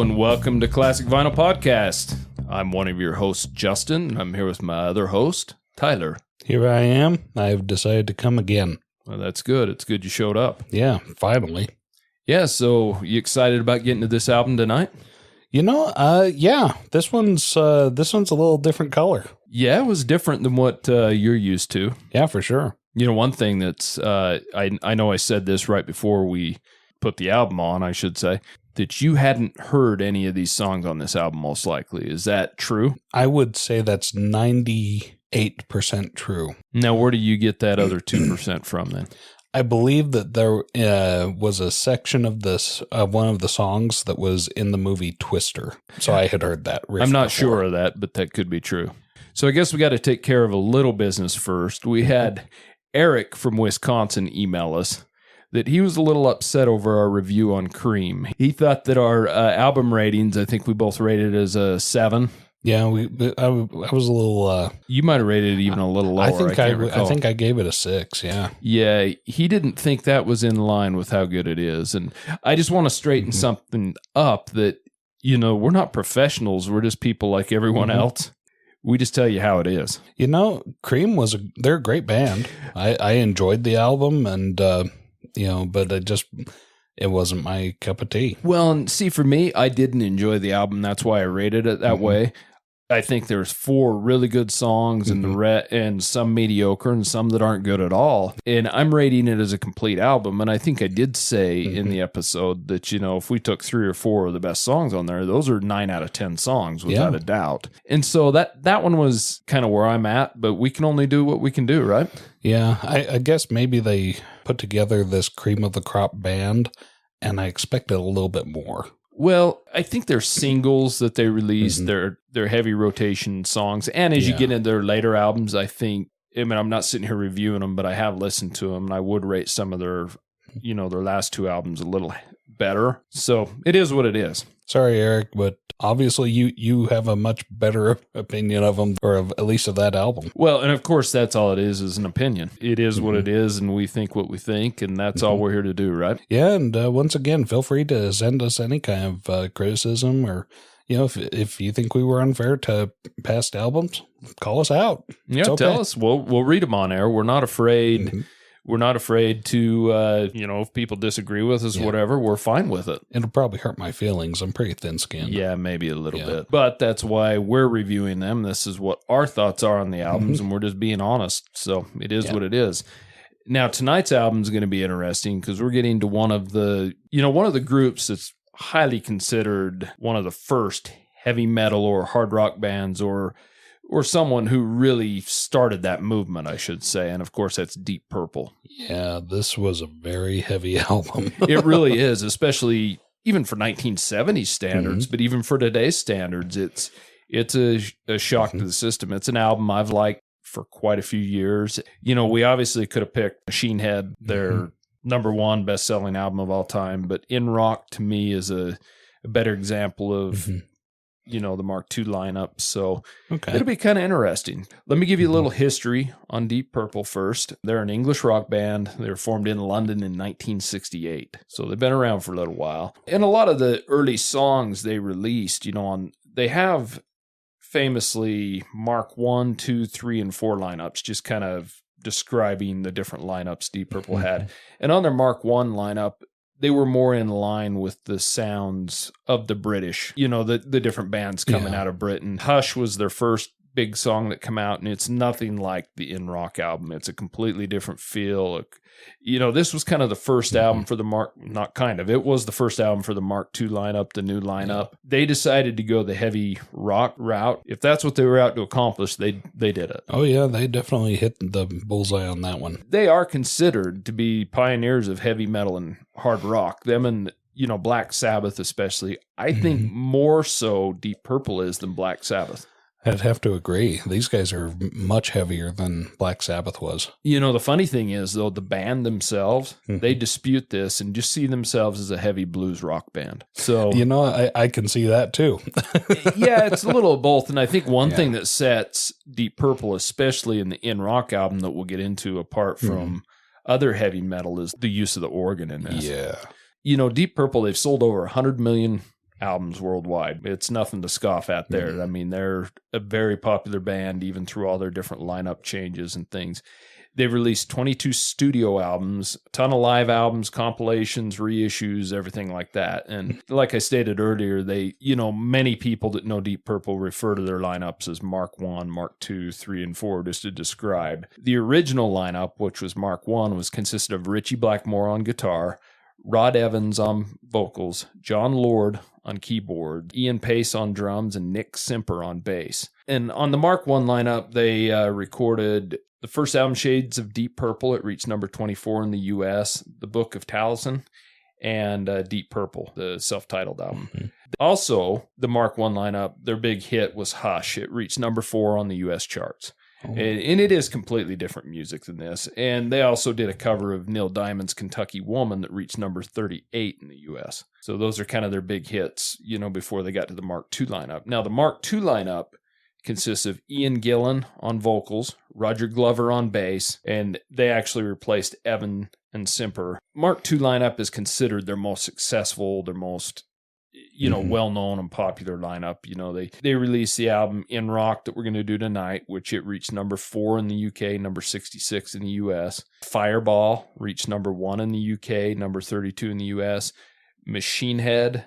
and welcome to Classic Vinyl Podcast. I'm one of your hosts, Justin, and I'm here with my other host, Tyler. Here I am. I've decided to come again. Well, that's good. It's good you showed up. Yeah, finally. Yeah, so you excited about getting to this album tonight? Yeah. This one's a little different color. Yeah, it was different than what you're used to. Yeah, for sure. You know, one thing that's, I know I said this right before we put the album on, I should say, that you hadn't heard any of these songs on this album, most likely. Is that true? I would say that's 98% true. Now, where do you get that other 2% from then? I believe that there was a section of this, one of the songs that was in the movie Twister. So I had heard that riff I'm not before. sure of that, but that could be true. So I guess we got to take care of a little business first. We had Eric from Wisconsin email us that he was a little upset over our review on Cream. He thought that our album ratings, I think we both rated it as a 7. Yeah, I was a little... you might have rated it even a little lower. I think I gave it a 6, yeah. Yeah, he didn't think that was in line with how good it is. And I just want to straighten something up that, you know, we're not professionals. We're just people like everyone else. We just tell you how it is. You know, Cream they're a great band. I enjoyed the album and... but it wasn't my cup of tea. Well, and see, for me, I didn't enjoy the album. That's why I rated it that way. I think there's 4 really good songs and some mediocre and some that aren't good at all. And I'm rating it as a complete album. And I think I did say in the episode that, you know, if we took 3 or 4 of the best songs on there, those are 9 out of 10 songs without a doubt. And so that one was kind of where I'm at, but we can only do what we can do, right? Yeah, I guess maybe they put together this cream of the crop band, and I expected a little bit more. Well, I think they're singles that they released, they're heavy rotation songs. And as you get into their later albums, I mean, I'm not sitting here reviewing them, but I have listened to them, and I would rate some of their last 2 albums a little better. So it is what it is. Sorry, Eric, but obviously you have a much better opinion of them, or at least of that album. Well, and of course, that's all it is an opinion. It is what it is, and we think what we think, and that's all we're here to do, right? Yeah, and once again, feel free to send us any kind of criticism, or if you think we were unfair to past albums, call us out. Yeah, tell us. We'll read them on air. We're not afraid. We're not afraid to, if people disagree with us, whatever, we're fine with it. It'll probably hurt my feelings. I'm pretty thin-skinned. Yeah, maybe a little bit. But that's why we're reviewing them. This is what our thoughts are on the albums, and we're just being honest. So it is what it is. Now, tonight's album is going to be interesting because we're getting to one of the groups that's highly considered one of the first heavy metal or hard rock bands or someone who really started that movement, I should say. And of course, that's Deep Purple. Yeah, this was a very heavy album. It really is, especially even for 1970s standards, but even for today's standards, it's a shock to the system. It's an album I've liked for quite a few years. You know, we obviously could have picked Machine Head, their number 1 best-selling album of all time, but In Rock to me is a better example of the Mark II lineup. So it'll be kind of interesting. Let me give you a little history on Deep Purple first. They're an English rock band. They were formed in London in 1968. So they've been around for a little while. And a lot of the early songs they released, they have famously Mark 1, 2, 3, and 4 lineups, just kind of describing the different lineups Deep Purple had. And on their Mark 1 lineup, they were more in line with the sounds of the British, the different bands coming out of Britain. Hush was their first big song that came out, and it's nothing like the In Rock album. It's a completely different feel. This was kind of the first album for the it was the first album for the Mark II lineup, the new lineup. They decided to go the heavy rock route. If that's what they were out to accomplish, they did it. Oh yeah, they definitely hit the bullseye on that one. They are considered to be pioneers of heavy metal and hard rock. Them and Black Sabbath especially. I think more so Deep Purple is than Black Sabbath. I'd have to agree. These guys are much heavier than Black Sabbath was. The funny thing is, though, the band themselves, they dispute this and just see themselves as a heavy blues rock band. So, I can see that too. Yeah, it's a little of both. And I think one thing that sets Deep Purple, especially in the In Rock album that we'll get into apart from other heavy metal, is the use of the organ in this. Yeah. Deep Purple, they've sold over 100 million albums worldwide. It's nothing to scoff at there. Mm-hmm. I mean, they're a very popular band, even through all their different lineup changes and things. They've released 22 studio albums, a ton of live albums, compilations, reissues, everything like that. And like I stated earlier, many people that know Deep Purple refer to their lineups as Mark 1, Mark 2, 3, and 4 just to describe. The original lineup, which was Mark 1, was consisted of Ritchie Blackmore on guitar, Rod Evans on vocals, John Lord on keyboard, Ian Paice on drums, and Nick Simper on bass. And on the Mark 1 lineup, they recorded the first album, Shades of Deep Purple. It reached number 24 in the U.S., The Book of Taliesin, and Deep Purple, the self-titled album. Mm-hmm. Also, the Mark 1 lineup, their big hit was Hush. It reached number 4 on the U.S. charts. Oh. And it is completely different music than this. And they also did a cover of Neil Diamond's Kentucky Woman that reached number 38 in the U.S. So those are kind of their big hits, before they got to the Mark II lineup. Now, the Mark II lineup consists of Ian Gillan on vocals, Roger Glover on bass, and they actually replaced Evan and Simper. Mark II lineup is considered their most successful, their most well-known and popular lineup. They released the album In Rock that we're going to do tonight, which it reached number 4 in the UK, number 66 in the US. Fireball reached number 1 in the UK, number 32 in the US. Machine Head,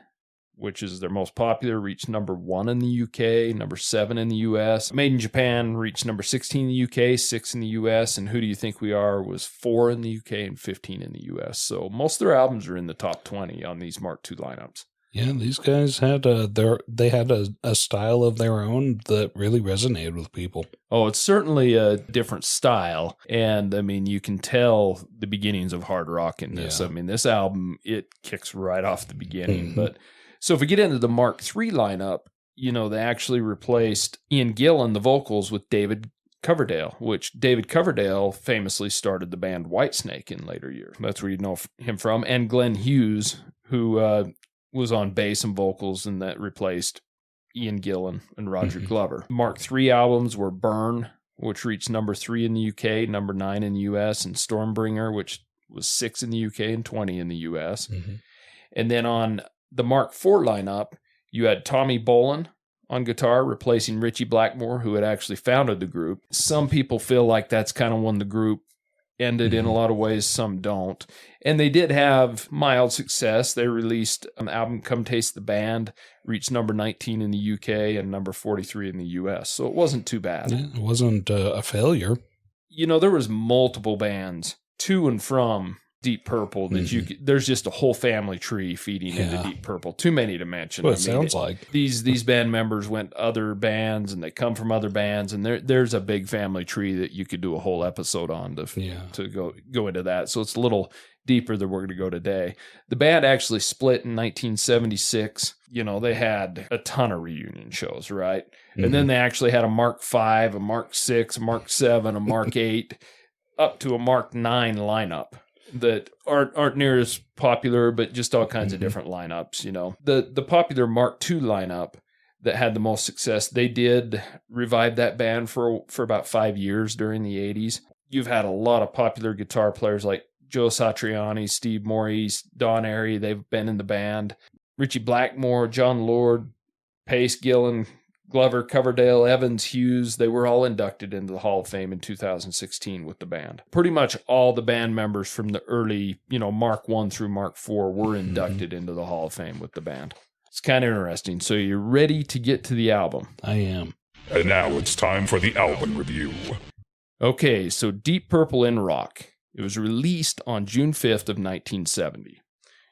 which is their most popular, reached number 1 in the UK, number 7 in the US. Made in Japan reached number 16 in the UK, 6 in the US. And Who Do You Think We Are was 4 in the UK and 15 in the US. So most of their albums are in the top 20 on these Mark II lineups. Yeah, these guys had a style of their own that really resonated with people. Oh, it's certainly a different style. And I mean, you can tell the beginnings of hard rock in this. Yeah. I mean, this album, it kicks right off the beginning. Mm-hmm. But so if we get into the Mark III lineup, they actually replaced Ian Gillan, the vocals, with David Coverdale, which David Coverdale famously started the band Whitesnake in later years. That's where you know him from. And Glenn Hughes, who was on bass and vocals, and that replaced Ian Gillan and Roger Glover. Mark III albums were Burn, which reached number 3 in the UK, number 9 in the US, and Stormbringer, which was 6 in the UK and 20 in the US. Mm-hmm. And then on the Mark IV lineup, you had Tommy Bolin on guitar, replacing Ritchie Blackmore, who had actually founded the group. Some people feel like that's kind of when the group ended in a lot of ways, some don't. And they did have mild success. They released an album, Come Taste the Band, reached number 19 in the UK and number 43 in the US. So it wasn't too bad. Yeah, it wasn't a failure. There was multiple bands to and from Deep Purple that there's just a whole family tree feeding into Deep Purple. Too many to mention. Well, it sounds like these band members went other bands, and they come from other bands, and there's a big family tree that you could do a whole episode on to go into that. So it's a little deeper than we're going to go today. The band actually split in 1976. They had a ton of reunion shows, right? Mm-hmm. And then they actually had a Mark V, a Mark VI, a Mark VII, a Mark VIII, up to a Mark IX lineup that aren't near as popular, but just all kinds of different lineups. The popular Mark II lineup that had the most success, they did revive that band for about 5 years during the 80s. You've had a lot of popular guitar players like Joe Satriani, Steve Maurice, Don Airey. They've been in the band. Ritchie Blackmore, John Lord, Paice, Gillan, Glover, Coverdale, Evans, Hughes, they were all inducted into the Hall of Fame in 2016 with the band. Pretty much all the band members from the early, Mark I through Mark IV were inducted into the Hall of Fame with the band. It's kind of interesting. So you're ready to get to the album? I am. And now it's time for the album review. Okay, so Deep Purple in Rock. It was released on June 5th of 1970.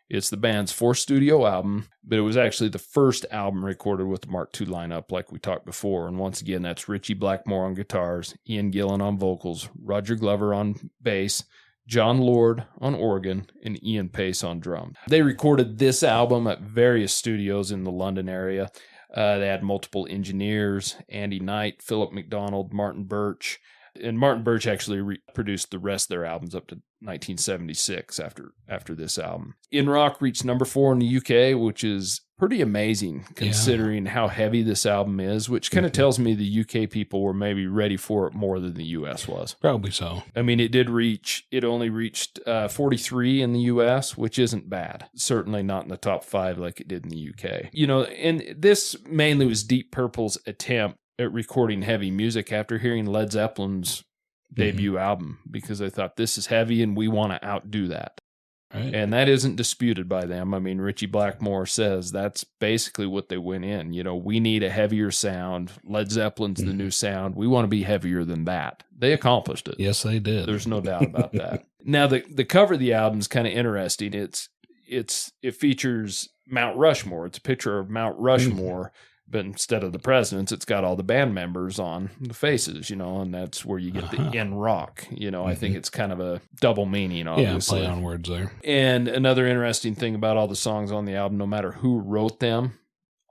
It's the band's fourth studio album, but it was actually the first album recorded with the Mark II lineup like we talked before. And once again, that's Ritchie Blackmore on guitars, Ian Gillan on vocals, Roger Glover on bass, John Lord on organ, and Ian Paice on drums. They recorded this album at various studios in the London area. They had multiple engineers, Andy Knight, Philip McDonald, Martin Birch. And Martin Birch actually produced the rest of their albums up to 1976 after this album. In Rock reached number 4 in the UK, which is pretty amazing considering how heavy this album is, which kind of tells me the UK people were maybe ready for it more than the US was. Probably so. I mean, it only reached 43 in the US, which isn't bad. Certainly not in the top 5 like it did in the UK. And this mainly was Deep Purple's attempt at recording heavy music after hearing Led Zeppelin's debut album, because I thought this is heavy and we want to outdo that. Right. And that isn't disputed by them. I mean, Ritchie Blackmore says that's basically what they went in. We need a heavier sound. Led Zeppelin's the new sound. We want to be heavier than that. They accomplished it. Yes, they did. There's no doubt about that. Now, the cover of the album is kind of interesting. It features Mount Rushmore. It's a picture of Mount Rushmore. But instead of the presidents, it's got all the band members on the faces, and that's where you get the in rock. I think it's kind of a double meaning, obviously. Yeah, play on words there. And another interesting thing about all the songs on the album, no matter who wrote them,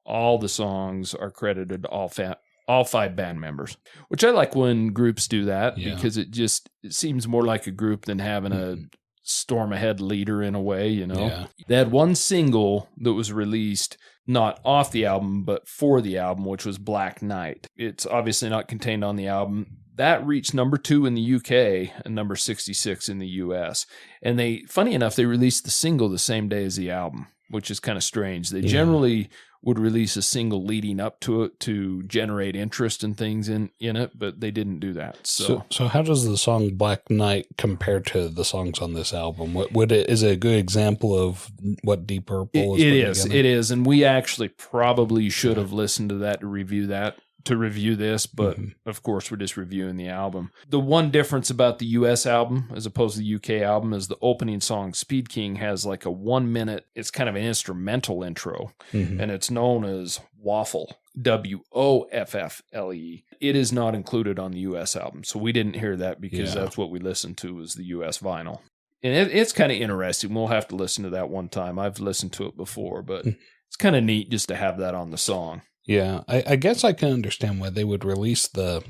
all the songs are credited to all 5 band members, which I like when groups do that because it seems more like a group than having a storm ahead leader in a way, Yeah. They had one single that was released not off the album, but for the album, which was Black Knight. It's obviously not contained on the album. That reached number 2 in the UK and number 66 in the US. And funny enough, they released the single the same day as the album, which is kind of strange. They generally would release a single leading up to it to generate interest and things in it, but they didn't do that. So how does the song Black Knight compare to the songs on this album? Is it a good example of what Deep Purple is? It is. And we actually probably should have listened to that to review this, but of course we're just reviewing the album. The one difference about the US album as opposed to the UK album is the opening song Speed King has like a 1 minute, it's kind of an instrumental intro, and it's known as Waffle, WOFFLE. It is not included on the US album, so we didn't hear that because that's what we listened to was the US vinyl. And it's kind of interesting. We'll have to listen to that one time. I've listened to it before, but it's kind of neat just to have that on the song. Yeah, I guess I can understand why they would release the,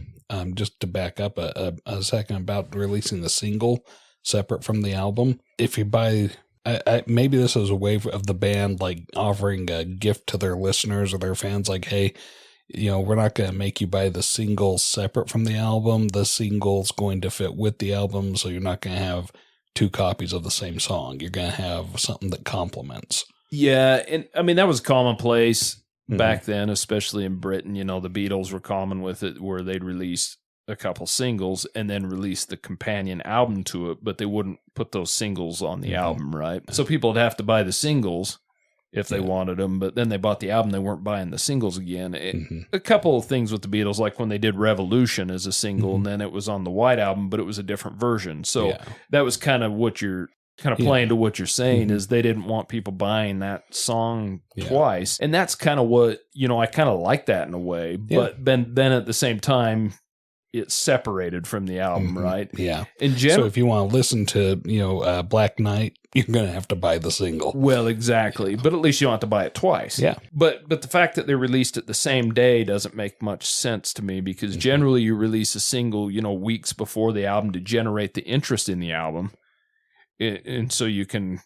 just to back up a second about releasing the single separate from the album. If you buy, maybe this is a way of the band like offering a gift to their listeners or their fans, like, hey, we're not going to make you buy the single separate from the album. The single's going to fit with the album, so you're not going to have 2 copies of the same song. You're going to have something that complements. Yeah, and I mean, that was commonplace back then, especially in Britain. The Beatles were common with it, where they'd release a couple singles and then release the companion album to it, but they wouldn't put those singles on the album, right? So people would have to buy the singles if they wanted them, but then they bought the album, they weren't buying the singles again. A couple of things with the Beatles, like when they did Revolution as a single, and then it was on the White Album, but it was a different version. So that was kind of what you're kind of playing to what you're saying, is they didn't want people buying that song twice. And that's kind of what, I kind of like that in a way, but then at the same time, it's separated from the album, right? Yeah. So if you want to listen to, Black Knight, you're going to have to buy the single. Well, exactly. But at least you don't have to buy it twice. Yeah. But the fact that they released it the same day doesn't make much sense to me, because generally you release a single, weeks before the album to generate the interest in the album. And so you can,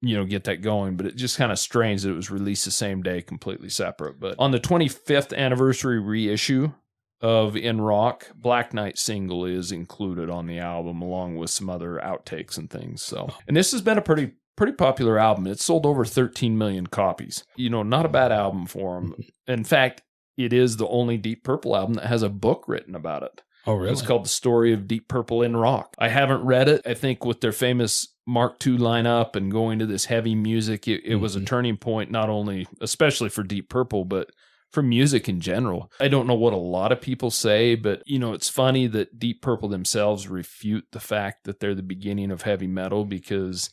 get that going. But it's just kind of strange that it was released the same day, completely separate. But on the 25th anniversary reissue of In Rock, Black Knight single is included on the album, along with some other outtakes and things. So, and this has been a pretty popular album. It's sold over 13 million copies. Not a bad album for them. In fact, it is the only Deep Purple album that has a book written about it. Oh, really? It's called The Story of Deep Purple in Rock. I haven't read it. I think with their famous Mark II lineup and going to this heavy music, it was a turning point, not only, especially for Deep Purple, but for music in general. I don't know what a lot of people say, but, it's funny that Deep Purple themselves refute the fact that they're the beginning of heavy metal, because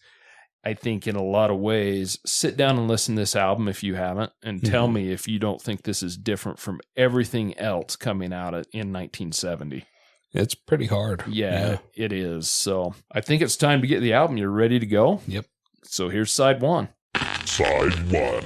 I think in a lot of ways, sit down and listen to this album if you haven't, and tell me if you don't think this is different from everything else coming out in 1970. It's pretty hard. Yeah, it is. So I think it's time to get the album. You're ready to go? Yep. So here's side 1. Side 1.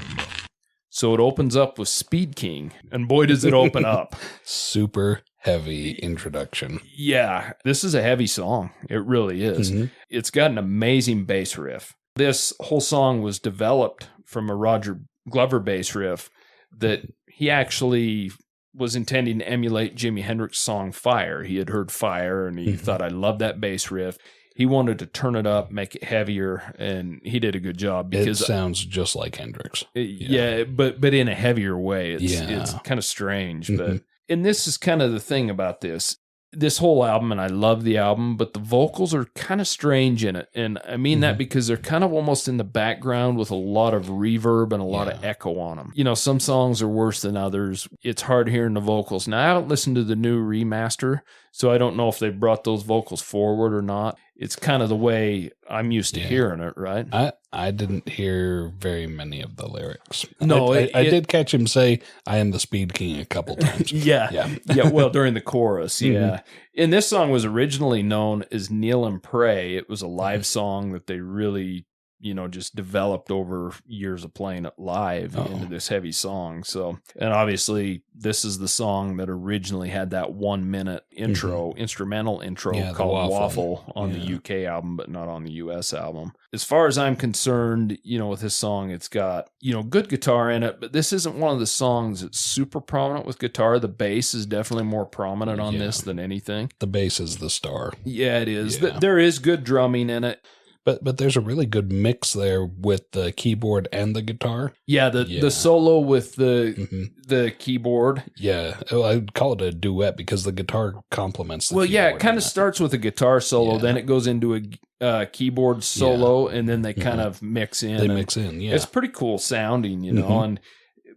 So it opens up with Speed King, and boy, does it open up. Super heavy introduction. Yeah, this is a heavy song. It really is. Mm-hmm. It's got an amazing bass riff. This whole song was developed from a Roger Glover bass riff that he actually was intending to emulate Jimi Hendrix's song Fire. He had heard Fire and he thought, I love that bass riff. He wanted to turn it up, make it heavier, and he did a good job. Because it sounds just like Hendrix. Yeah, but in a heavier way. It's kind of strange. But and this is kind of the thing about this whole album, and I love the album, but the vocals are kind of strange in it. And I mean that because they're kind of almost in the background with a lot of reverb and a lot of echo on them. You know, some songs are worse than others. It's hard hearing the vocals. Now, I haven't listened to the new remaster, so I don't know if they brought those vocals forward or not. It's kind of the way I'm used to hearing it, right? I didn't hear very many of the lyrics. No, I did catch him say, I am the Speed King a couple times. Yeah. Well, during the chorus, And this song was originally known as Kneel and Pray. It was a live song that they really, just developed over years of playing it live into this heavy song. So, and obviously this is the song that originally had that 1 minute instrumental intro called Waffle on the UK album, but not on the US album. As far as I'm concerned, with this song, it's got, good guitar in it, but this isn't one of the songs that's super prominent with guitar. The bass is definitely more prominent on this than anything. The bass is the star. Yeah, it is. Yeah. There is good drumming in it. But there's a really good mix there with the keyboard and the guitar. Yeah, the solo with the keyboard. Yeah, I'd call it a duet because the guitar complements the keyboard. Well, it kind of starts with a guitar solo, then it goes into a keyboard solo, and then they kind of mix in. They mix in, It's pretty cool sounding,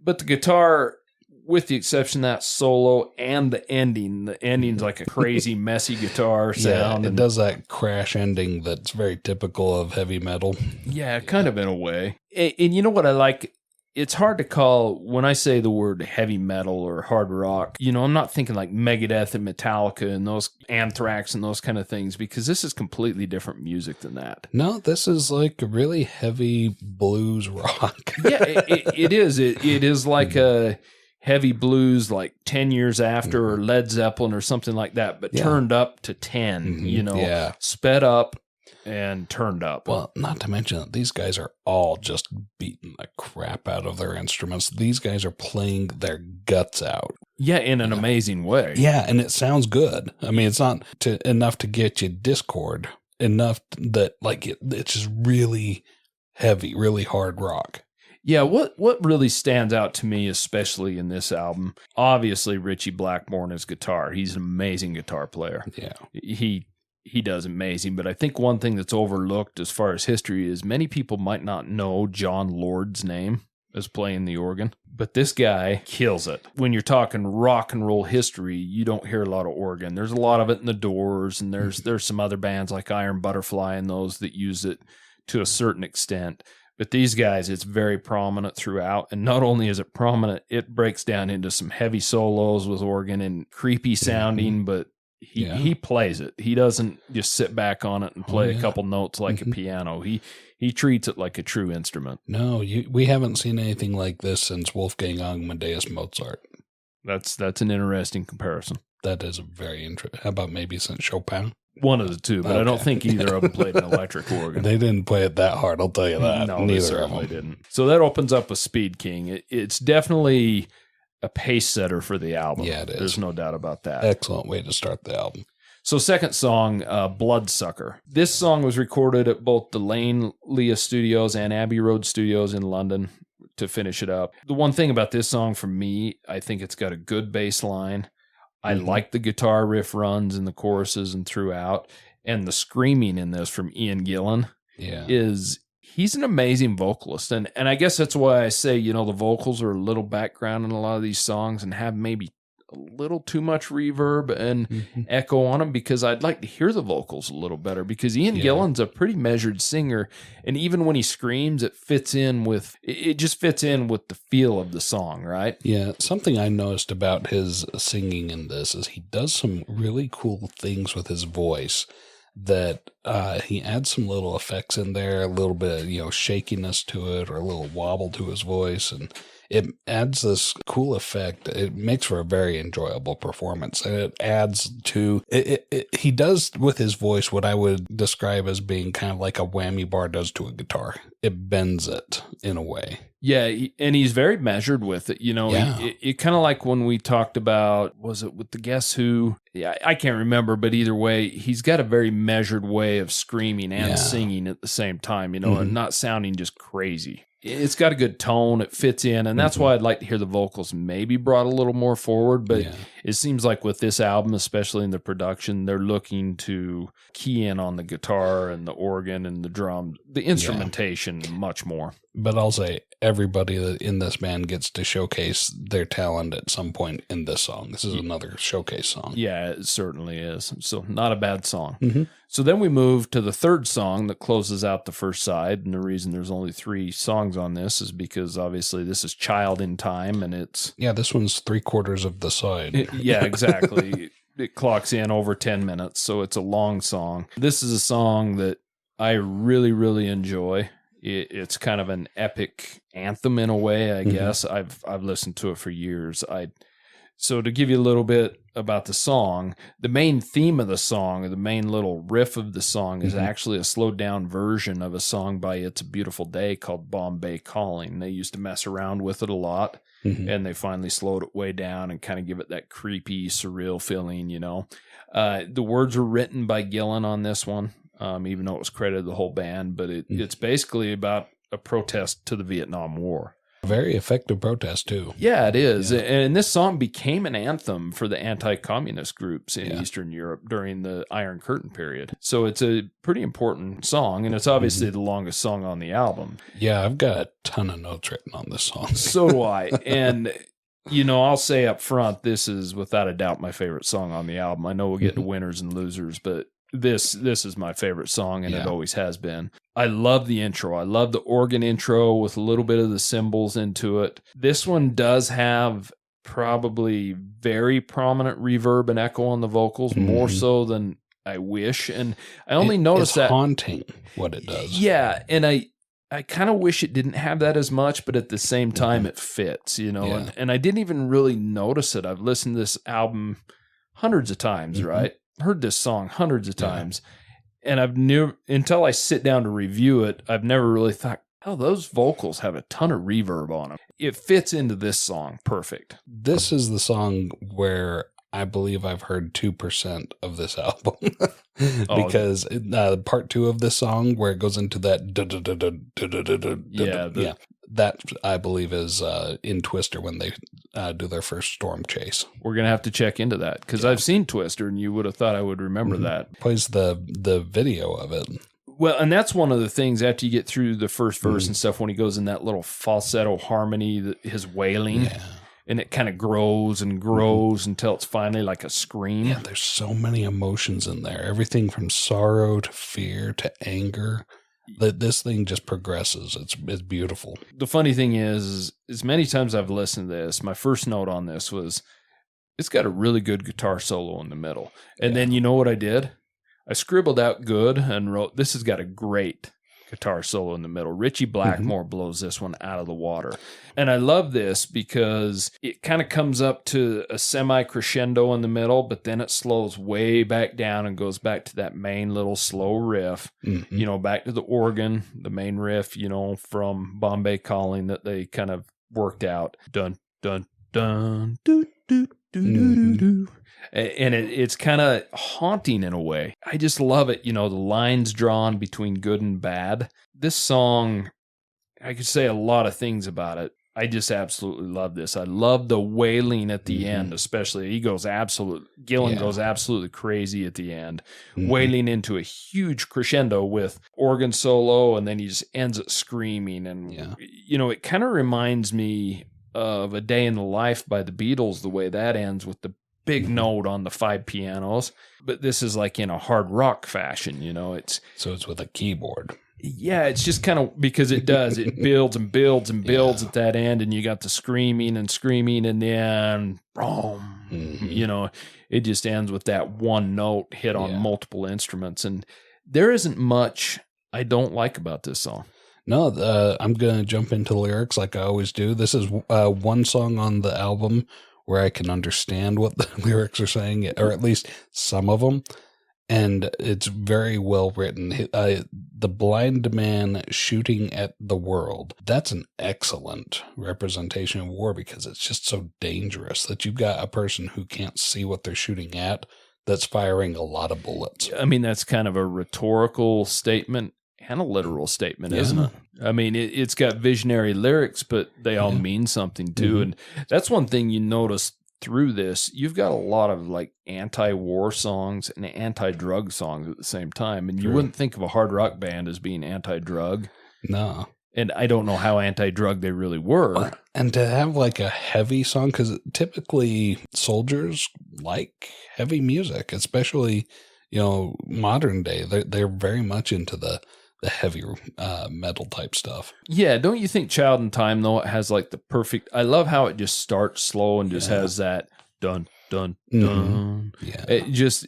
but the guitar, with the exception of that solo and the ending's like a crazy, messy guitar sound. It does that crash ending that's very typical of heavy metal. Yeah, kind of in a way. And you know what I like? It's hard to call, when I say the word heavy metal or hard rock, I'm not thinking like Megadeth and Metallica and those Anthrax and those kind of things, because this is completely different music than that. No, this is like a really heavy blues rock. It is. It is like a heavy blues like 10 years after or Led Zeppelin or something like that, but turned up to 10, sped up and turned up. Well, not to mention that these guys are all just beating the crap out of their instruments. These guys are playing their guts out. Yeah, in an amazing way. Yeah, and it sounds good. I mean, it's not enough to get you discord, enough that it's just really heavy, really hard rock. Yeah, what really stands out to me, especially in this album, obviously Ritchie Blackmore and his guitar. He's an amazing guitar player. Yeah. He does amazing, but I think one thing that's overlooked as far as history is many people might not know John Lord's name as playing the organ, but this guy kills it. When you're talking rock and roll history, you don't hear a lot of organ. There's a lot of it in the Doors, and there's some other bands like Iron Butterfly and those that use it to a certain extent. But these guys, it's very prominent throughout. And not only is it prominent, it breaks down into some heavy solos with organ and creepy sounding, but he plays it. He doesn't just sit back on it and play a couple notes like a piano. He treats it like a true instrument. No, we haven't seen anything like this since Wolfgang Amadeus Mozart. That's an interesting comparison. That is a very interesting. How about maybe since Chopin? One of the two, but I don't think either of them played an electric organ. They didn't play it that hard, I'll tell you that. No, neither of them didn't. So that opens up with Speed King. It's definitely a pace setter for the album. Yeah, it is. There's no doubt about that. Excellent way to start the album. So second song, Bloodsucker. This song was recorded at both the Lane Lea Studios and Abbey Road Studios in London to finish it up. The one thing about this song for me, I think it's got a good bass line. I like the guitar riff runs in the choruses and throughout. And the screaming in this from Ian Gillan he's an amazing vocalist. And I guess that's why I say, the vocals are a little background in a lot of these songs and have maybe a little too much reverb and echo on them, because I'd like to hear the vocals a little better, because Ian Gillan's a pretty measured singer, and even when he screams, it just fits in with the feel of the song, right? Yeah, something I noticed about his singing in this is he does some really cool things with his voice, that he adds some little effects in there, a little bit of, shakiness to it, or a little wobble to his voice, and it adds this cool effect. It makes for a very enjoyable performance. And it adds to it. He does with his voice what I would describe as being kind of like a whammy bar does to a guitar. It bends it in a way. Yeah, and he's very measured with it. You know, Yeah. it kind of like when we talked about, was it with the Guess Who? Yeah, I can't remember, but either way, he's got a very measured way of screaming and singing at the same time, you know, and not sounding just crazy. It's got a good tone. It fits in. And that's why I'd like to hear the vocals maybe brought a little more forward. But it seems like with this album, especially in the production, they're looking to key in on the guitar and the organ and the drum, the instrumentation much more. But I'll say everybody in this band gets to showcase their talent at some point in this song. This is another showcase song. Yeah, it certainly is. So not a bad song. So then we move to the third song that closes out the first side. And the reason there's only 3 songs on this is because obviously this is Child in Time, and it's... Yeah, this one's 3/4 of the side. Yeah, exactly. It clocks in over 10 minutes, so it's a long song. This is a song that I really, really enjoy. It's kind of an epic anthem in a way, I guess. I've listened to it for years. So to give you a little bit about the song, the main theme of the song, or the main little riff of the song, is actually a slowed down version of a song by It's a Beautiful Day called Bombay Calling. They used to mess around with it a lot, and they finally slowed it way down and kind of give it that creepy, surreal feeling, you know. The words were written by Gillan on this one. Even though it was credited to the whole band, but it's basically about a protest to the Vietnam War. Very effective protest, too. Yeah, it is. Yeah. And this song became an anthem for the anti-communist groups in Eastern Europe during the Iron Curtain period. So it's a pretty important song, and it's obviously the longest song on the album. Yeah, I've got a ton of notes written on this song. So do I. And... You know, I'll say up front, this is without a doubt my favorite song on the album. I know we'll get to winners and losers, but this is my favorite song, and it always has been. I love the intro. I love the organ intro with a little bit of the cymbals into it. This one does have probably very prominent reverb and echo on the vocals, more so than I wish. And I only noticed that. It's haunting what it does. Yeah, and I kind of wish it didn't have that as much, but at the same time, it fits, you know, and I didn't even really notice it. I've listened to this album hundreds of times, right? Heard this song hundreds of times, and I've never, until I sit down to review it, I've never really thought, oh, those vocals have a ton of reverb on them. It fits into this song perfect. This is the song where I believe I've heard 2% of this album because part 2 of this song where it goes into that that I believe is in Twister when they do their first storm chase. We're gonna have to check into that because I've seen Twister, and you would have thought I would remember that. Plays the video of it. Well, and that's one of the things after you get through the first verse and stuff when he goes in that little falsetto harmony, his wailing. Yeah. And it kind of grows and grows until it's finally like a scream. Yeah, there's so many emotions in there. Everything from sorrow to fear to anger. That this thing just progresses. It's beautiful. The funny thing is as many times I've listened to this, my first note on this was, it's got a really good guitar solo in the middle. And then you know what I did? I scribbled out good and wrote, this has got a great guitar solo in the middle. Ritchie Blackmore blows this one out of the water. And I love this because it kind of comes up to a semi-crescendo in the middle, but then it slows way back down and goes back to that main little slow riff, you know, back to the organ, the main riff, you know, from Bombay Calling that they kind of worked out. Dun, dun, dun, doo, doo, doo, doo, doo. And it's kind of haunting in a way. I just love it. You know, the lines drawn between good and bad. This song, I could say a lot of things about it. I just absolutely love this. I love the wailing at the end, especially. Gillan goes absolutely crazy at the end, wailing into a huge crescendo with organ solo, and then he just ends it screaming. And, you know, it kind of reminds me of A Day in the Life by the Beatles, the way that ends with the big note on the 5 pianos, but this is like in a hard rock fashion, you know. It's with a keyboard. Yeah, it's just kind of because it does. It builds and builds and builds at that end, and you got the screaming, and then boom, you know, it just ends with that one note hit on multiple instruments, and there isn't much I don't like about this song. No, I'm going to jump into lyrics like I always do. This is one song on the album where I can understand what the lyrics are saying, or at least some of them. And it's very well written. The blind man shooting at the world. That's an excellent representation of war because it's just so dangerous that you've got a person who can't see what they're shooting at that's firing a lot of bullets. I mean, that's kind of a rhetorical statement and a literal statement, isn't it? I mean, it's got visionary lyrics, but they all mean something too. Mm-hmm. And that's one thing you notice through this. You've got a lot of like anti-war songs and anti-drug songs at the same time. And you wouldn't think of a hard rock band as being anti-drug. No. And I don't know how anti-drug they really were. And to have like a heavy song, because typically soldiers like heavy music, especially, modern day. They're very much into the heavy metal type stuff. Yeah, don't you think Child in Time, though, it has like the perfect... I love how it just starts slow and just has that dun, dun, dun. Yeah.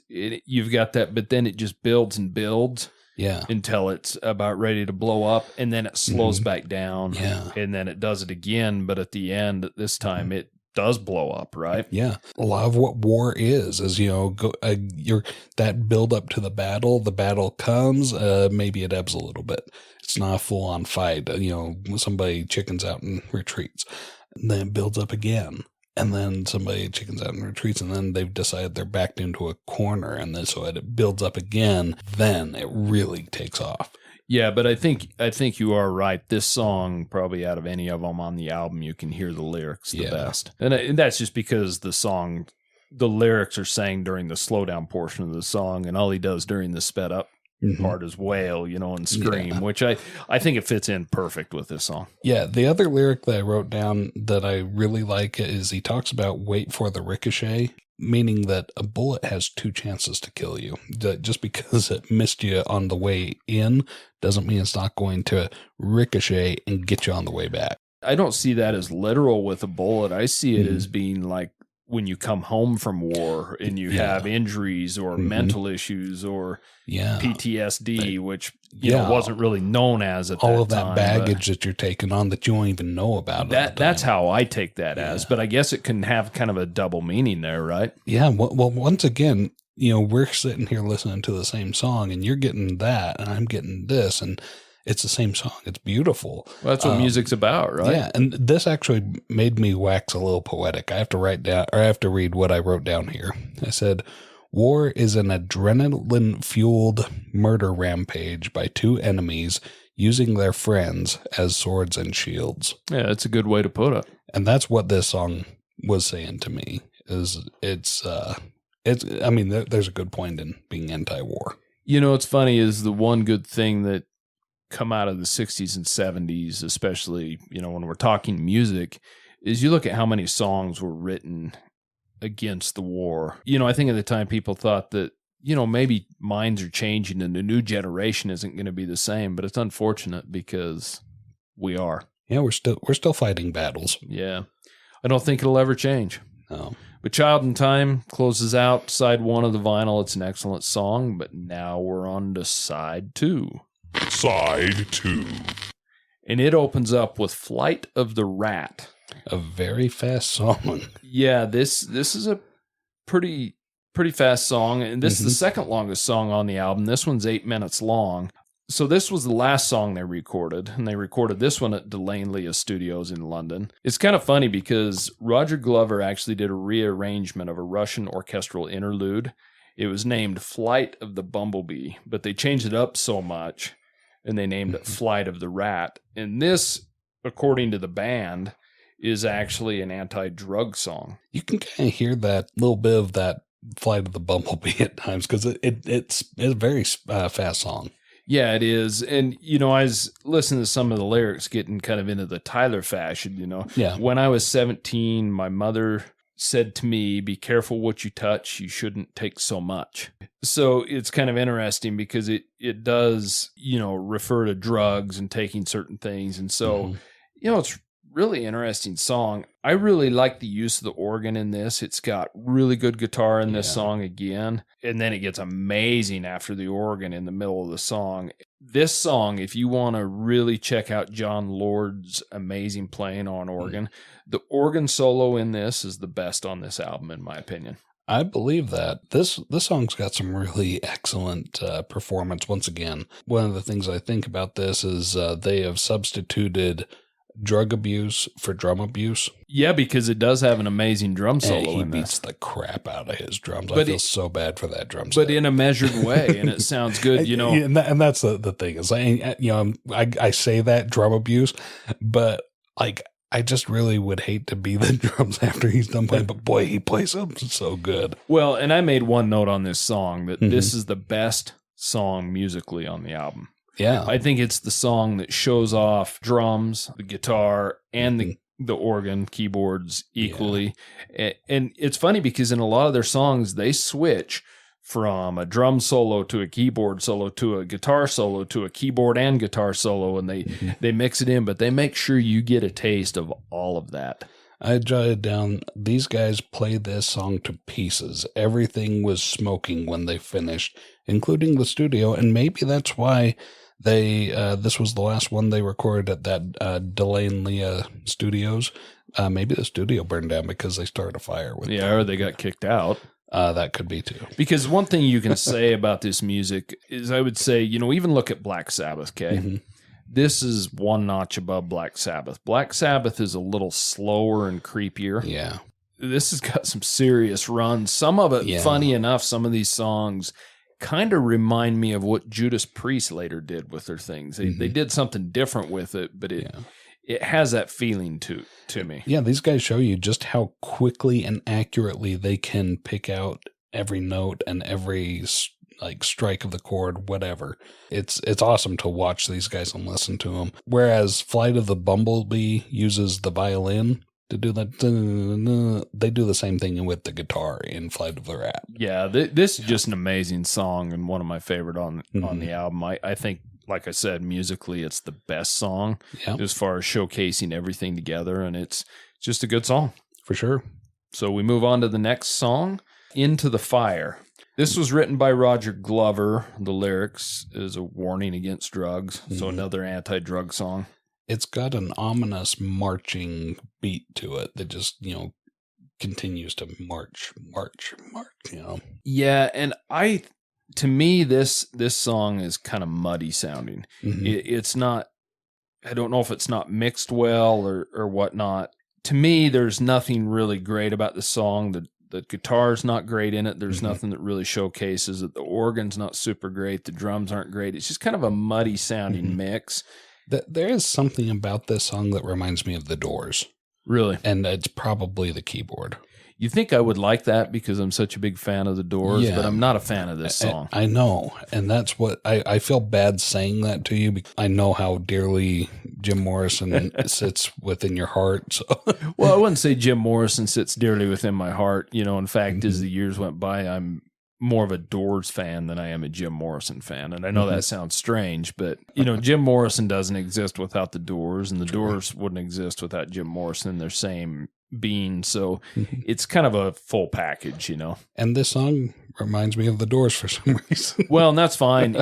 You've got that, but then it just builds and builds. Yeah. Until it's about ready to blow up, and then it slows back down. Yeah. And then it does it again, but at the end, this time, it does blow up, right? Yeah. A lot of what war is that build up to the battle comes, maybe it ebbs a little bit. It's not a full on fight. Somebody chickens out and retreats, and then it builds up again. And then somebody chickens out and retreats, and then they've decided they're backed into a corner, and then so it builds up again. Then it really takes off. Yeah, but I think you are right. This song, probably out of any of them on the album, you can hear the lyrics the best, and that's just because the lyrics are sang during the slowdown portion of the song, and all he does during the sped up part is wail, and scream, which I think it fits in perfect with this song. Yeah, the other lyric that I wrote down that I really like is he talks about wait for the ricochet, meaning that a bullet has two chances to kill you. Just because it missed you on the way in doesn't mean it's not going to ricochet and get you on the way back. I don't see that as literal with a bullet. I see it as being like when you come home from war and you have injuries or mental issues or PTSD, which wasn't really known as at all that of that time, baggage that you're taking on that you don't even know about. That's how I take that as, but I guess it can have kind of a double meaning there, right? Yeah. Well, once again, we're sitting here listening to the same song, and you're getting that, and I'm getting this, and it's the same song. It's beautiful. Well, that's what music's about, right? Yeah, and this actually made me wax a little poetic. I have to read what I wrote down here. I said, war is an adrenaline-fueled murder rampage by two enemies using their friends as swords and shields. Yeah, that's a good way to put it. And that's what this song was saying to me. There's a good point in being anti-war. What's funny is the one good thing that come out of the 60s and 70s, especially, when we're talking music, is you look at how many songs were written against the war. I think at the time people thought that, maybe minds are changing and the new generation isn't going to be the same, but it's unfortunate because we are. Yeah, we're still fighting battles. Yeah. I don't think it'll ever change. No. But Child in Time closes out side one of the vinyl. It's an excellent song, but now we're on to side two. Side 2. And it opens up with Flight of the Rat. A very fast song. Yeah, this is a pretty fast song. And this is the second longest song on the album. This one's 8 minutes long. So this was the last song they recorded. And they recorded this one at Delaney Studios in London. It's kind of funny because Roger Glover actually did a rearrangement of a Russian orchestral interlude. It was named Flight of the Bumblebee, but they changed it up so much. And they named it Flight of the Rat. And this, according to the band, is actually an anti-drug song. You can kind of hear that little bit of that Flight of the Bumblebee at times because it's a very fast song. Yeah, it is. And, I was listening to some of the lyrics getting kind of into the Tyler fashion, Yeah. When I was 17, my mother said to me, be careful what you touch. You shouldn't take so much. So it's kind of interesting because it does, refer to drugs and taking certain things. And so, it's really interesting song. I really like the use of the organ in this. It's got really good guitar in this song again. And then it gets amazing after the organ in the middle of the song. this song, if you want to really check out John Lord's amazing playing on organ, the organ solo in this is the best on this album, in my opinion. I believe that. This song's got some really excellent performance. Once again, one of the things I think about this is they have substituted drug abuse for drum abuse. Yeah, because it does have an amazing drum solo and he in beats the crap out of his drums. But I feel so bad for that drum set. But in a measured way, and it sounds good, you know. And that's the thing is, I say that drum abuse, but like I just really would hate to be the drums after he's done playing. But boy, he plays them so good. Well, and I made one note on this song that this is the best song musically on the album. Yeah. I think it's the song that shows off drums, the guitar, and the organ, keyboards equally. Yeah. And it's funny because in a lot of their songs, they switch from a drum solo to a keyboard solo to a guitar solo to a keyboard and guitar solo, and they mix it in, but they make sure you get a taste of all of that. I jotted down, these guys played this song to pieces. Everything was smoking when they finished, including the studio, and maybe that's why they this was the last one they recorded at that Delay and Leah Studios. Maybe the studio burned down because they started a fire with them. Or they got kicked out. That could be too. Because one thing you can say about this music is, I would say, even look at Black Sabbath, okay? This is one notch above Black Sabbath. Black Sabbath is a little slower and creepier. Yeah. This has got some serious runs. Some of it, funny enough, some of these songs kind of remind me of what Judas Priest later did with their things. They did something different with it, but it has that feeling to me. Yeah, these guys show you just how quickly and accurately they can pick out every note and every strike of the chord, whatever. It's awesome to watch these guys and listen to them. Whereas Flight of the Bumblebee uses the violin to do that. They do the same thing with the guitar in Flight of the Rat. Yeah, this is just an amazing song and one of my favorite on the album. I think, like I said, musically, it's the best song as far as showcasing everything together, and it's just a good song. For sure. So we move on to the next song, Into the Fire. This was written by Roger Glover. The lyrics is a warning against drugs, so another anti-drug song. It's got an ominous marching beat to it that just, continues to march, Yeah, and to me, this song is kind of muddy sounding. It's not, I don't know if it's not mixed well or whatnot. To me, there's nothing really great about the song. The guitar's not great in it. There's nothing that really showcases it. The organ's not super great. The drums aren't great. It's just kind of a muddy sounding mix. There is something about this song that reminds me of The Doors. Really? And it's probably the keyboard. You think I would like that because I'm such a big fan of The Doors, but I'm not a fan of this song. I know. And that's what I feel bad saying that to you, because I know how dearly Jim Morrison sits within your heart. So. Well, I wouldn't say Jim Morrison sits dearly within my heart. In fact, as the years went by, I'm more of a Doors fan than I am a Jim Morrison fan. And I know that sounds strange, but, Jim Morrison doesn't exist without the Doors, and the Doors wouldn't exist without Jim Morrison. They're same being. So it's kind of a full package, And this song reminds me of the Doors for some reason. Well, and that's fine.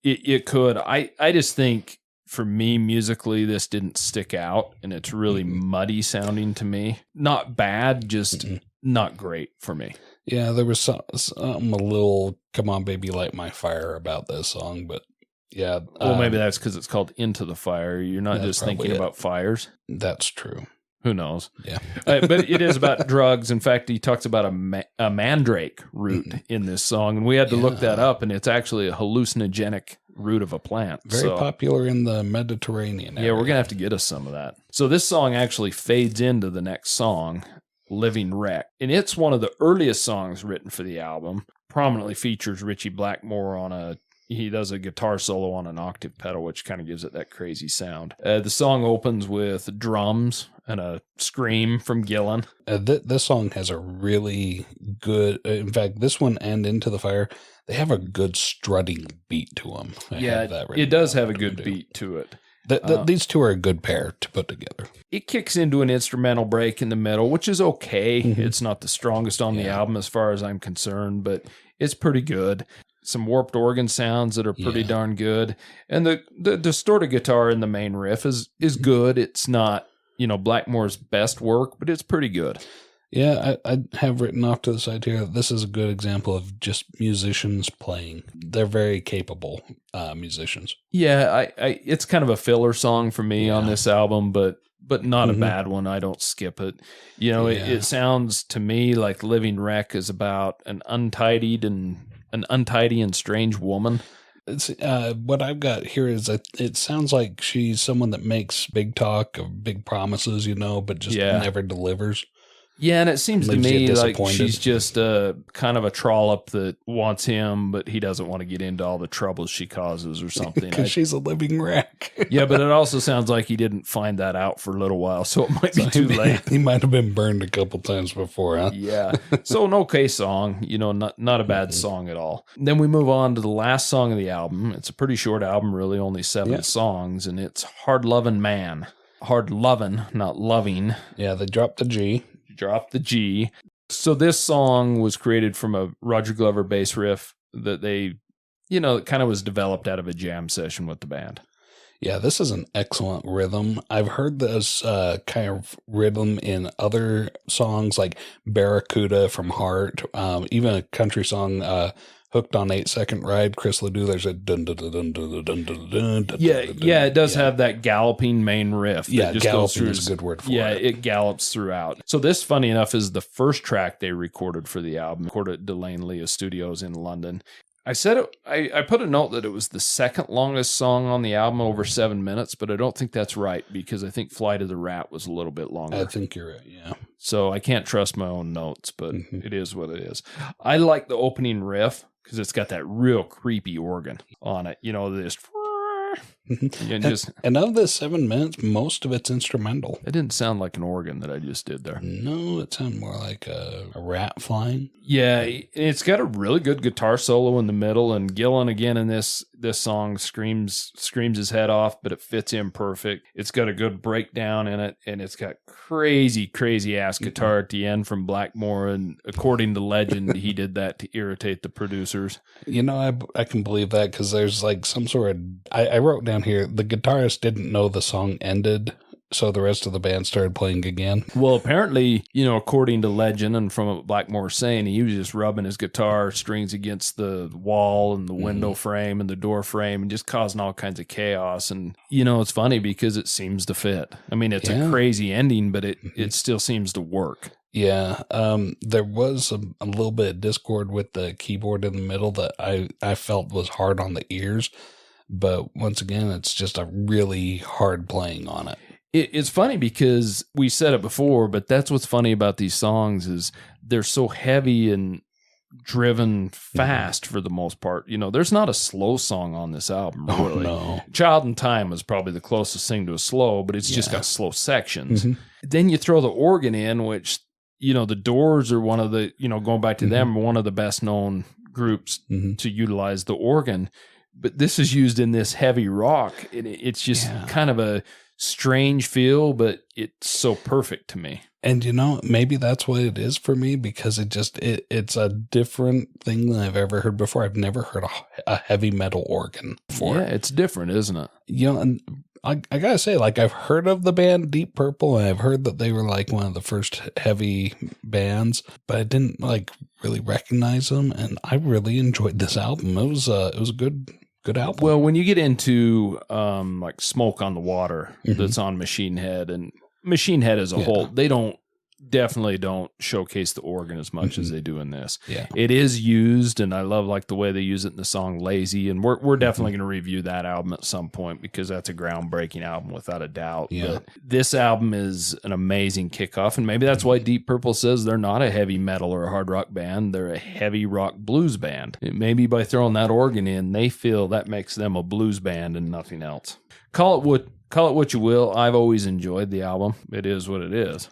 It could. I just think for me, musically, this didn't stick out, and it's really muddy sounding to me. Not bad, just not great for me. Yeah, there was something a little "Come On, Baby, Light My Fire" about this song, but yeah. Well, maybe that's because it's called Into the Fire. You're not just thinking about fires. That's true. Who knows? Yeah. But it is about drugs. In fact, he talks about a mandrake root in this song, and we had to look that up, and it's actually a hallucinogenic root of a plant. Very popular in the Mediterranean area. Yeah, we're going to have to get us some of that. So this song actually fades into the next song, Living Wreck. And it's one of the earliest songs written for the album. Prominently features Ritchie Blackmore he does a guitar solo on an octave pedal, which kind of gives it that crazy sound. The song opens with drums and a scream from Gillan. This song has a really good, in fact, this one and Into the Fire, they have a good strutting beat to them. It does have a good beat to it. These two are a good pair to put together. It kicks into an instrumental break in the middle, which is okay. It's not the strongest on the album as far as I'm concerned, but it's pretty good. some warped organ sounds that are pretty darn good. And the distorted guitar in the main riff is good. It's not, Blackmore's best work, but it's pretty good. Yeah, I have written off to the side here. This is a good example of just musicians playing. They're very capable musicians. Yeah, it's kind of a filler song for me on this album, but not a bad one. I don't skip it. It sounds to me like Living Wreck is about an untidy and strange woman. It's what I've got here is that it sounds like she's someone that makes big talk of big promises, but just never delivers. Yeah, and it seems to me like she's just kind of a trollop that wants him, but he doesn't want to get into all the troubles she causes or something. Because she's a living wreck. Yeah, but it also sounds like he didn't find that out for a little while, so it might be too late. He might have been burned a couple times before, huh? Yeah. So an okay song, not a bad song at all. Then we move on to the last song of the album. It's a pretty short album, really, only 7 songs, and it's Hard Lovin' Man. Hard lovin', not loving. Yeah, they dropped the G. Drop the G. So this song was created from a Roger Glover bass riff that they, it kind of was developed out of a jam session with the band. Yeah, this is an excellent rhythm. I've heard this kind of rhythm in other songs like Barracuda from Heart, even a country song, Hooked on 8 Second Ride, Chris Ledoux, there's a dun dun dun dun dun dun dun dun. Yeah, it does have that galloping main riff. Yeah, just galloping is a good word for it. Yeah, it gallops throughout. So this, funny enough, is the first track they recorded for the album, recorded at Delane Lea Studios in London. I said I put a note that it was the second longest song on the album, over 7 minutes, but I don't think that's right because I think Flight of the Rat was a little bit longer. I think you're right, yeah. So I can't trust my own notes, but it is what it is. I like the opening riff because it's got that real creepy organ on it. This... And of the 7 minutes, most of it's instrumental. It didn't sound like an organ that I just did there. No, it sounded more like a rat flying. Yeah, it's got a really good guitar solo in the middle, and Gillan again in this song screams his head off, but it fits in perfect. It's got a good breakdown in it, and it's got crazy ass guitar at the end from Blackmore, and according to legend, he did that to irritate the producers. I can believe that because there's like some sort of... I wrote down here, the guitarist didn't know the song ended, so the rest of the band started playing again. Well, apparently, according to legend and from what Blackmore was saying, he was just rubbing his guitar strings against the wall and the window frame and the door frame and just causing all kinds of chaos. And, it's funny because it seems to fit. I mean, it's a crazy ending, but it still seems to work. Yeah, there was a little bit of discord with the keyboard in the middle that I felt was hard on the ears. But once again, it's just a really hard playing on it. It's funny because we said it before, but that's what's funny about these songs is they're so heavy and driven fast for the most part. There's not a slow song on this album, really. No. Child in Time was probably the closest thing to a slow, but it's just got slow sections. Then you throw the organ in, which, the Doors are one of the, going back to them, one of the best known groups to utilize the organ. But this is used in this heavy rock. It's just kind of a strange feel, but it's so perfect to me. And maybe that's what it is for me because it's a different thing than I've ever heard before. I've never heard a heavy metal organ before. Yeah, it's different, isn't it? And I gotta say, like, I've heard of the band Deep Purple, and I've heard that they were like one of the first heavy bands, but I didn't like really recognize them. And I really enjoyed this album. It was a good album. Well, when you get into like Smoke on the Water, that's on Machine Head, and Machine Head as a whole, they definitely don't showcase the organ as much as they do in this. Yeah. It is used, and I love like the way they use it in the song Lazy, and we're definitely going to review that album at some point because that's a groundbreaking album without a doubt. Yeah. But this album is an amazing kickoff, and maybe that's why Deep Purple says they're not a heavy metal or a hard rock band, they're a heavy rock blues band. Maybe by throwing that organ in, they feel that makes them a blues band and nothing else. Call it what you will. I've always enjoyed the album. It is what it is.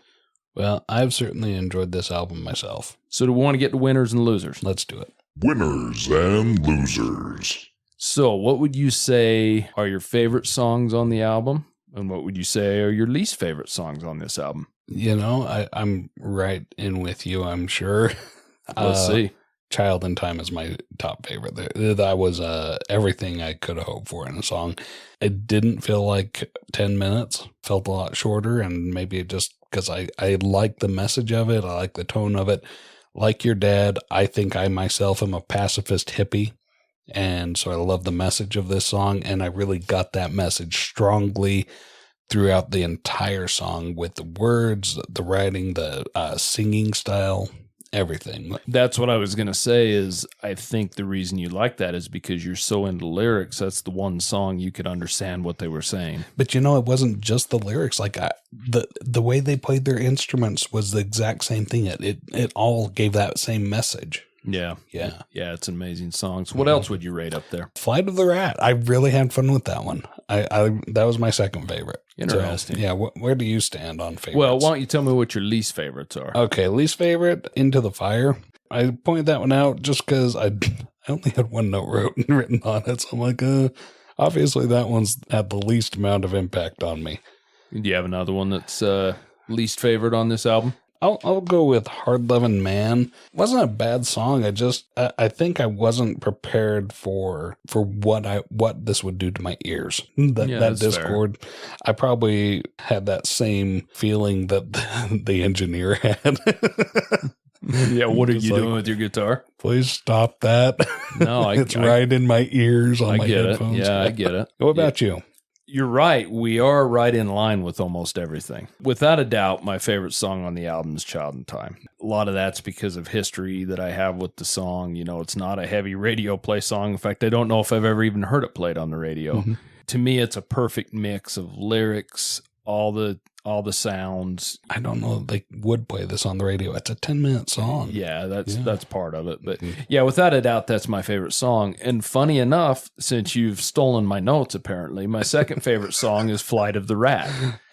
Well, I've certainly enjoyed this album myself. So do we want to get to winners and losers? Let's do it. Winners and losers. So what would you say are your favorite songs on the album? And what would you say are your least favorite songs on this album? I'm right in with you, I'm sure. Let's see. Child in Time is my top favorite. That was everything I could have hoped for in a song. It didn't feel like 10 minutes, felt a lot shorter, and maybe it just because I like the message of it, I like the tone of it. Like your dad, I think I myself am a pacifist hippie, and so I love the message of this song, and I really got that message strongly throughout the entire song with the words, the writing, the singing style. Everything. That's what I was going to say is I think the reason you like that is because you're so into lyrics. That's the one song you could understand what they were saying. But it wasn't just the lyrics. Like the way they played their instruments was the exact same thing. It all gave that same message. Yeah. Yeah. Yeah. It's an amazing song. So what else would you rate up there? Flight of the Rat. I really had fun with that one. I that was my second favorite. Interesting. So, yeah. Where do you stand on favorites? Well, why don't you tell me what your least favorites are? Okay. Least favorite, Into the Fire. I pointed that one out just because I only had one note written on it. So I'm like, obviously that one's had the least amount of impact on me. Do you have another one that's least favorite on this album? I'll go with Hard Lovin' Man. Wasn't a bad song. I think I wasn't prepared for what this would do to my ears. That Discord. Fair. I probably had that same feeling that the engineer had. Yeah, what are you doing with your guitar? Please stop that. No, it's right in my ears on my headphones. Yeah, I get it. What about you? You're right. We are right in line with almost everything. Without a doubt, my favorite song on the album is Child in Time. A lot of that's because of history that I have with the song. It's not a heavy radio play song. In fact, I don't know if I've ever even heard it played on the radio. Mm-hmm. To me, it's a perfect mix of lyrics, all the sounds. I don't know if they would play this on the radio. It's a 10-minute song. Yeah, that's part of it. But yeah, without a doubt, that's my favorite song. And funny enough, since you've stolen my notes, apparently, my second favorite song is Flight of the Rat.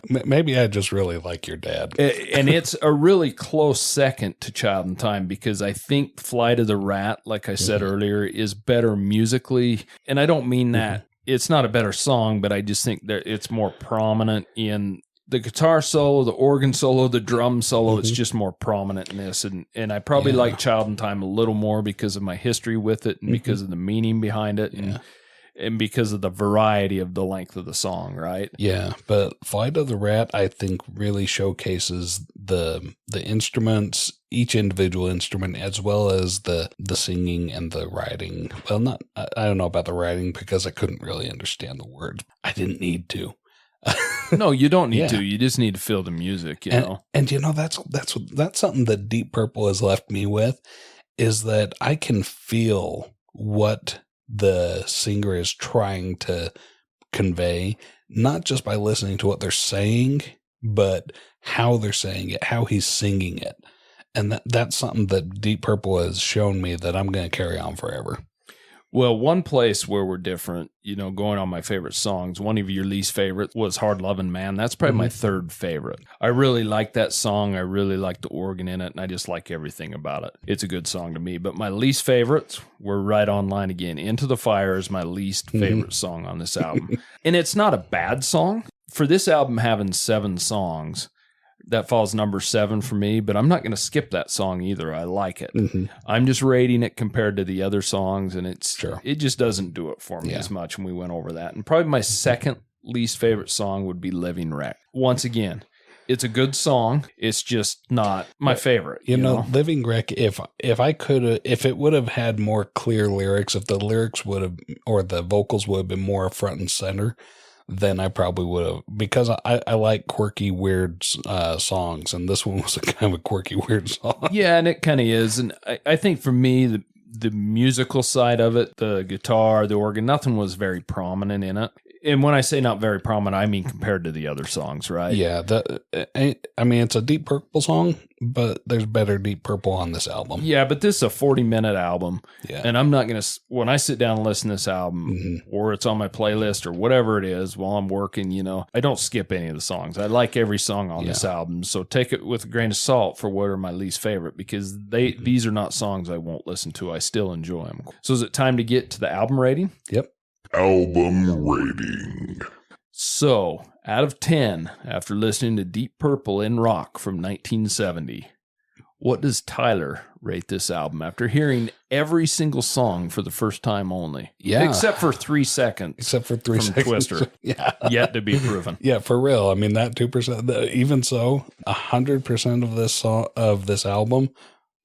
Maybe I just really like your dad. And it's a really close second to Child in Time because I think Flight of the Rat, like I said earlier, is better musically. And I don't mean that it's not a better song, but I just think that it's more prominent in the guitar solo, the organ solo, the drum solo. It's just more prominent in this. And I probably like Child in Time a little more because of my history with it and because of the meaning behind it and because of the variety of the length of the song, right? Yeah, but Flight of the Rat, I think, really showcases the instruments, each individual instrument, as well as the singing and the writing. Well, I don't know about the writing because I couldn't really understand the words. I didn't need to. No, you don't need to. You just need to feel the music, you know. And that's something that Deep Purple has left me with, is that I can feel what the singer is trying to convey, not just by listening to what they're saying, but how they're saying it, how he's singing it. And that's something that Deep Purple has shown me that I'm going to carry on forever. Well, one place where we're different, going on my favorite songs, one of your least favorite was Hard Lovin' Man. That's probably my third favorite. I really like that song. I really like the organ in it, and I just like everything about it. It's a good song to me. But my least favorites were right on line again. Into the Fire is my least favorite song on this album. And it's not a bad song. For this album having 7 songs, that falls number 7 for me, but I'm not going to skip that song either. I like it. I'm just rating it compared to the other songs, and it just doesn't do it for me as much, and we went over that. And probably my second least favorite song would be Living Wreck. Once again, it's a good song. It's just not my favorite. You know, Living Wreck, if it would have had more clear lyrics, if the lyrics would have, or the vocals would have been more front and center, then I probably would have, because I like quirky, weird songs, and this one was a kind of a quirky, weird song. Yeah, and it kind of is. And I think for me, the musical side of it, the guitar, the organ, nothing was very prominent in it. And when I say not very prominent, I mean compared to the other songs, right? Yeah, it's a Deep Purple song, but there's better Deep Purple on this album. Yeah, but this is a 40-minute album, and I'm not going to, when I sit down and listen to this album, or it's on my playlist or whatever it is while I'm working, I don't skip any of the songs. I like every song on this album, so take it with a grain of salt for what are my least favorite, because these are not songs I won't listen to. I still enjoy them. So is it time to get to the album rating? Yep. Album rating. So, out of 10, after listening to Deep Purple in Rock from 1970, What does Tyler rate this album after hearing every single song for the first time only? Yeah. Except for 3 seconds. Except for 3 from seconds. Twister. Yeah. Yet to be proven. Yeah, for real. I mean, that 2%, even so, 100% of this album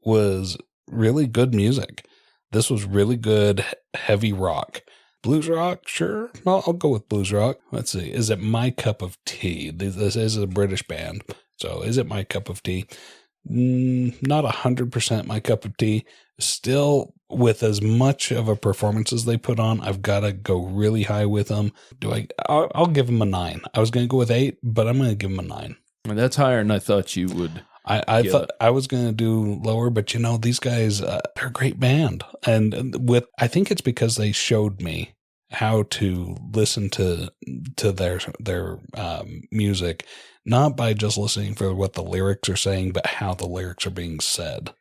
was really good music. This was really good heavy rock. Blues rock, sure. I'll go with blues rock. Let's see. Is it my cup of tea? This is a British band. So is it my cup of tea? Not 100% my cup of tea. Still, with as much of a performance as they put on, I've got to go really high with them. I'll give them a 9. I was going to go with 8, but I'm going to give them a 9. And that's higher than I thought you would. I thought I was going to do lower, but these guys, they're a great band. And I think it's because they showed me how to listen to their music, not by just listening for what the lyrics are saying, but how the lyrics are being said.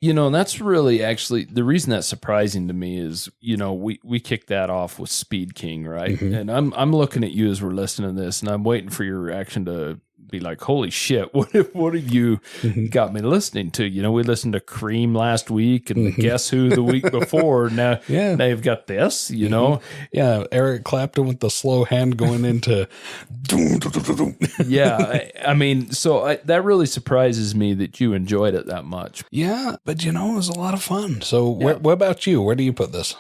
And that's really actually the reason that's surprising to me is, we kicked that off with Speed King, right? Mm-hmm. And I'm looking at you as we're listening to this, and I'm waiting for your reaction to be like, holy shit, what have you got me listening to? We listened to Cream last week and Guess Who the week before. Now, now you've got this, Yeah, Eric Clapton with the slow hand going into. Yeah, I mean, so that really surprises me that you enjoyed it that much. Yeah, but it was a lot of fun. So what about you? Where do you put this?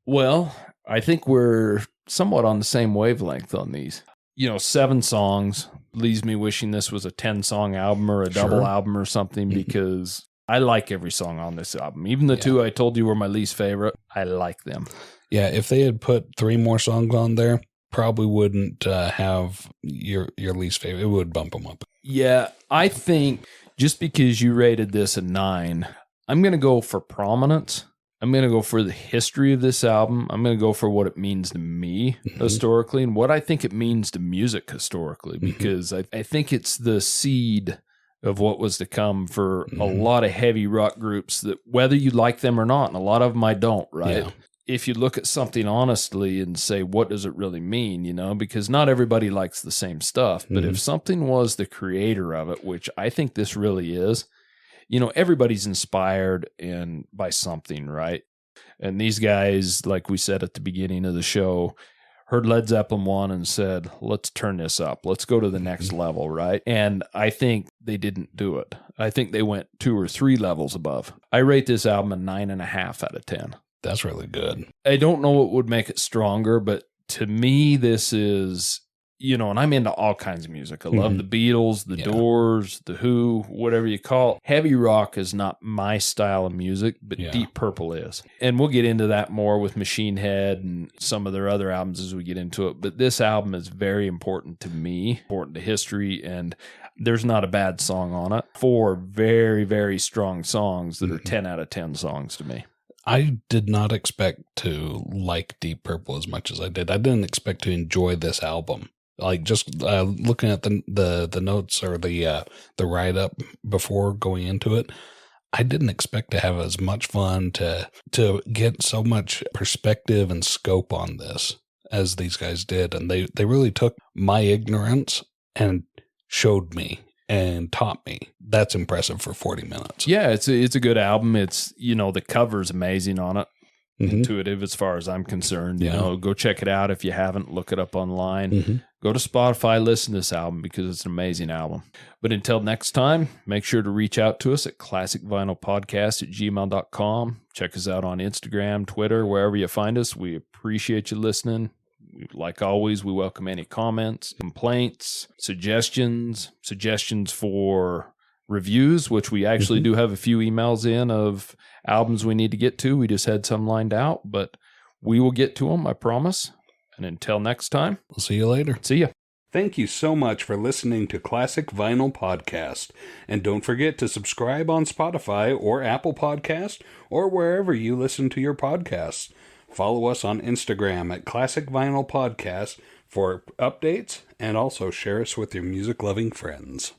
Well, I think we're somewhat on the same wavelength on these. 7 songs leaves me wishing this was a 10-song album or a double album or something, because I like every song on this album. Even the 2 I told you were my least favorite, I like them. Yeah, if they had put 3 more songs on there, probably wouldn't have your least favorite. It would bump them up. Yeah, I think just because you rated this a 9, I'm going to go for prominence. I'm going to go for the history of this album. I'm going to go for what it means to me historically and what I think it means to music historically, because I think it's the seed of what was to come for a lot of heavy rock groups that whether you like them or not, and a lot of them I don't, right? Yeah. If you look at something honestly and say, what does it really mean, because not everybody likes the same stuff, but if something was the creator of it, which I think this really is, everybody's inspired by something, right? And these guys, like we said at the beginning of the show, heard Led Zeppelin 1 and said, let's turn this up. Let's go to the next level, right? And I think they didn't do it. I think they went 2 or 3 levels above. I rate this album a 9.5 out of 10. That's really good. I don't know what would make it stronger, but to me, this is... and I'm into all kinds of music. I love the Beatles, the Doors, the Who, whatever you call it. Heavy rock is not my style of music, but Deep Purple is. And we'll get into that more with Machine Head and some of their other albums as we get into it. But this album is very important to me, important to history, and there's not a bad song on it. 4 very, very strong songs that are 10 out of 10 songs to me. I did not expect to like Deep Purple as much as I did. I didn't expect to enjoy this album. Like just looking at the notes or the write up before going into it, I didn't expect to have as much fun to get so much perspective and scope on this as these guys did, and they really took my ignorance and showed me and taught me. That's impressive for 40 minutes. Yeah, it's a good album. It's the cover's amazing on it. Intuitive as far as I'm concerned. Go check it out if you haven't. Look it up online. Go to Spotify, listen to this album because it's an amazing album. But until next time, make sure to reach out to us at classicvinylpodcast@gmail.com. Check us out on Instagram, Twitter, wherever you find us. We appreciate you listening. Like always, we welcome any comments, complaints, suggestions for reviews, which we actually do have a few emails in of albums we need to get to. We just had some lined out, but we will get to them, I promise. And until next time, we'll see you later. See ya. Thank you so much for listening to Classic Vinyl Podcast. And don't forget to subscribe on Spotify or Apple Podcast or wherever you listen to your podcasts. Follow us on Instagram at Classic Vinyl Podcast for updates, and also share us with your music-loving friends.